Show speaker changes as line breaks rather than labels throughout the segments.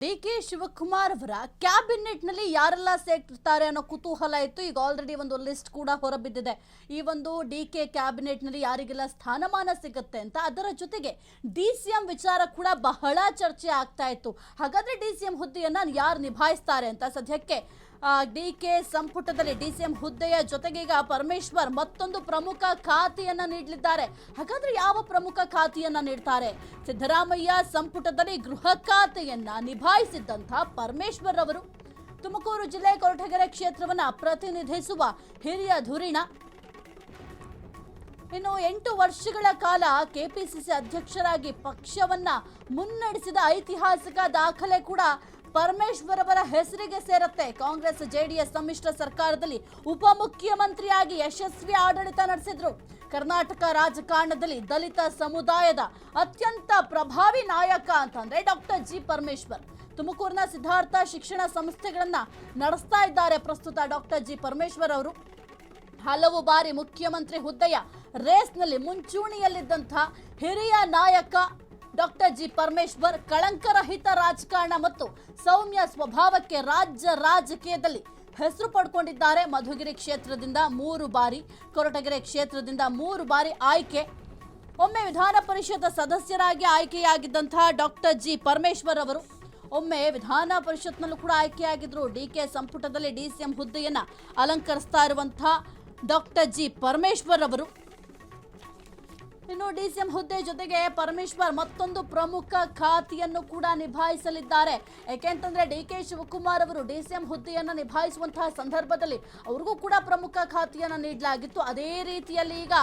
DK Shivakumar ಅವರ cabinet ನಲ್ಲಿ ಯಾರೆಲ್ಲ ಸೇರ್ತಾರೆ ಅನ್ನೋ ಕುತೂಹಲ ಇತ್ತು. ಈಗ ಆಲ್ರೆಡಿ ಒಂದು ಲಿಸ್ಟ್ ಕೂಡ ಹೊರಬಿದ್ದಿದೆ. ಈ ಒಂದು ಡಿಕೆ ಕ್ಯಾಬಿನೆಟ್ ನಲ್ಲಿ ಯಾರಿಗೆಲ್ಲ ಸ್ಥಾನಮಾನ ಸಿಗುತ್ತೆ ಅಂತ. ಅದರ ಜೊತೆಗೆ ಡಿಸಿಎಂ ವಿಚಾರ ಕೂಡ ಬಹಳ ಚರ್ಚೆ ಆಗ್ತಾ ಇತ್ತು. ಹಾಗಾದ್ರೆ ಡಿಸಿಎಂ ಹುದ್ದೆಯನ್ನ ಯಾರು ನಿಭಾಯಿಸ್ತಾರೆ ಅಂತ ಸದ್ಯಕ್ಕೆ ಡಿಕೆ ಸಂಪುಟದಲ್ಲಿ ಡಿಸಿಎಂ ಹುದ್ದೆಯ ಜೊತೆಗೆ ಈಗ ಪರಮೇಶ್ವರ್ ಮತ್ತೊಂದು ಪ್ರಮುಖ ಖಾತೆಯನ್ನ ನೀಡಲಿದ್ದಾರೆ. ಹಾಗಾದ್ರೆ ಯಾವ ಪ್ರಮುಖ ಖಾತೆಯನ್ನ ನೀಡ್ತಾರೆ? ಸಿದ್ದರಾಮಯ್ಯ ಸಂಪುಟದಲ್ಲಿ ಗೃಹ ಖಾತೆಯನ್ನ ನಿಭಾಯಿಸಿದ್ದಂತಹ ಪರಮೇಶ್ವರ್ ಅವರು ತುಮಕೂರು ಜಿಲ್ಲೆ ಕೊರಟಗೆರೆ ಕ್ಷೇತ್ರವನ್ನ ಪ್ರತಿನಿಧಿಸುವ ಹಿರಿಯ ಧುರೀಣ. ಇನ್ನು 8 ವರ್ಷಗಳ ಕಾಲ ಕೆಪಿಸಿಸಿ ಅಧ್ಯಕ್ಷರಾಗಿ ಪಕ್ಷವನ್ನ ಮುನ್ನಡೆಸಿದ ಐತಿಹಾಸಿಕ ದಾಖಲೆ ಕೂಡ ಪರಮೇಶ್ವರ್ ಅವರ ಹೆಸರಿಗೆ ಸೇರುತ್ತೆ. ಕಾಂಗ್ರೆಸ್ ಜೆಡಿಎಸ್ ಸಮ್ಮಿಶ್ರ ಸರ್ಕಾರದಲ್ಲಿ ಉಪಮುಖ್ಯಮಂತ್ರಿಯಾಗಿ ಯಶಸ್ವಿ ಆಡಳಿತ ನಡೆಸಿದ್ರು. ಕರ್ನಾಟಕ ರಾಜಕಾರಣದಲ್ಲಿ ದಲಿತ ಸಮುದಾಯದ ಅತ್ಯಂತ ಪ್ರಭಾವಿ ನಾಯಕ ಅಂತಂದ್ರೆ ಡಾಕ್ಟರ್ ಜಿ ಪರಮೇಶ್ವರ್. ತುಮಕೂರಿನ ಸಿದ್ಧಾರ್ಥ ಶಿಕ್ಷಣ ಸಂಸ್ಥೆಗಳನ್ನ ನಡೆಸ್ತಾ ಇದ್ದಾರೆ ಪ್ರಸ್ತುತ ಡಾಕ್ಟರ್ ಜಿ ಪರಮೇಶ್ವರ್ ಅವರು. ಹಲವು ಬಾರಿ ಮುಖ್ಯಮಂತ್ರಿ ಹುದ್ದೆಯ ರೇಸ್ನಲ್ಲಿ ಮುಂಚೂಣಿಯಲ್ಲಿದ್ದಂತಹ ಹಿರಿಯ ನಾಯಕ ಡಾಕ್ಟರ್ ಜಿ ಪರಮೇಶ್ವರ್ ಕಳಂಕರಹಿತ ರಾಜಕಾರಣ ಮತ್ತು ಸೌಮ್ಯ ಸ್ವಭಾವಕ್ಕೆ ರಾಜ್ಯ ರಾಜಕೀಯದಲ್ಲಿ ಹೆಸರು ಪಡ್ಕೊಂಡಿದ್ದಾರೆ. ಮಧುಗಿರಿ ಕ್ಷೇತ್ರದಿಂದ 3 ಬಾರಿ, ಕೊರಟಗೆರೆ ಕ್ಷೇತ್ರದಿಂದ 3 ಬಾರಿ ಆಯ್ಕೆ, ಒಮ್ಮೆ ವಿಧಾನ ಪರಿಷತ್ ಸದಸ್ಯರಾಗಿ ಆಯ್ಕೆಯಾಗಿದ್ದಂತಹ ಡಾಕ್ಟರ್ ಜಿ ಪರಮೇಶ್ವರ್ ಅವರು ಒಮ್ಮೆ ವಿಧಾನ ಪರಿಷತ್ನಲ್ಲೂ ಕೂಡ ಆಯ್ಕೆಯಾಗಿದ್ರು. ಡಿಕೆ ಸಂಪುಟದಲ್ಲಿ ಡಿಸಿಎಂ ಹುದ್ದೆಯನ್ನ ಅಲಂಕರಿಸ್ತಾ ಇರುವಂತಹ ಡಾಕ್ಟರ್ ಜಿ ಪರಮೇಶ್ವರ್ ಅವರು. ಇನ್ನು ಡಿಸಿಎಂ ಹುದ್ದೆ ಜೊತೆಗೆ ಪರಮೇಶ್ವರ್ ಮತ್ತೊಂದು ಪ್ರಮುಖ ಖಾತೆಯನ್ನು ಕೂಡ ನಿಭಾಯಿಸಲಿದ್ದಾರೆ. ಯಾಕೆಂತಂದ್ರೆ ಡಿಕೆ ಶಿವಕುಮಾರ್ ಅವರು ಡಿಸಿಎಂ ಹುದ್ದೆಯನ್ನ ನಿಭಾಯಿಸುವಂತಹ ಸಂದರ್ಭದಲ್ಲಿ ಅವ್ರಿಗೂ ಕೂಡ ಪ್ರಮುಖ ಖಾತೆಯನ್ನ ನೀಡಲಾಗಿತ್ತು. ಅದೇ ರೀತಿಯಲ್ಲಿ ಈಗ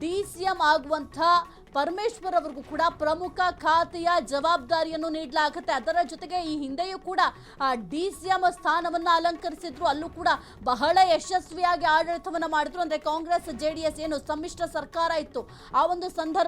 ಡಿಸಿಎಂ ಆಗುವಂತಹ ಪರಮೇಶ್ವರ್ ಅವರಿಗೂ ಕೂಡ ಪ್ರಮುಖ ಖಾತೆಯ ಜವಾಬ್ದಾರಿಯನ್ನು ನೀಡಲಾಗುತ್ತೆ. ಅದರ ಜೊತೆಗೆ ಈ ಹಿಂದೆಯೂ ಕೂಡ ಡಿಸಿಎಂ ಸ್ಥಾನವನ್ನ ಅಲಂಕರಿಸಿದ್ರು. ಅಲ್ಲೂ ಕೂಡ ಬಹಳ ಯಶಸ್ವಿಯಾಗಿ ಆಡಳಿತವನ್ನ ಮಾಡಿದ್ರು. ಅಂದ್ರೆ ಕಾಂಗ್ರೆಸ್ ಜೆಡಿಎಸ್ ಏನು ಸಮ್ಮಿಶ್ರ ಸರ್ಕಾರ ಇತ್ತು, ಆ ಒಂದು ಸಂದರ್ಭ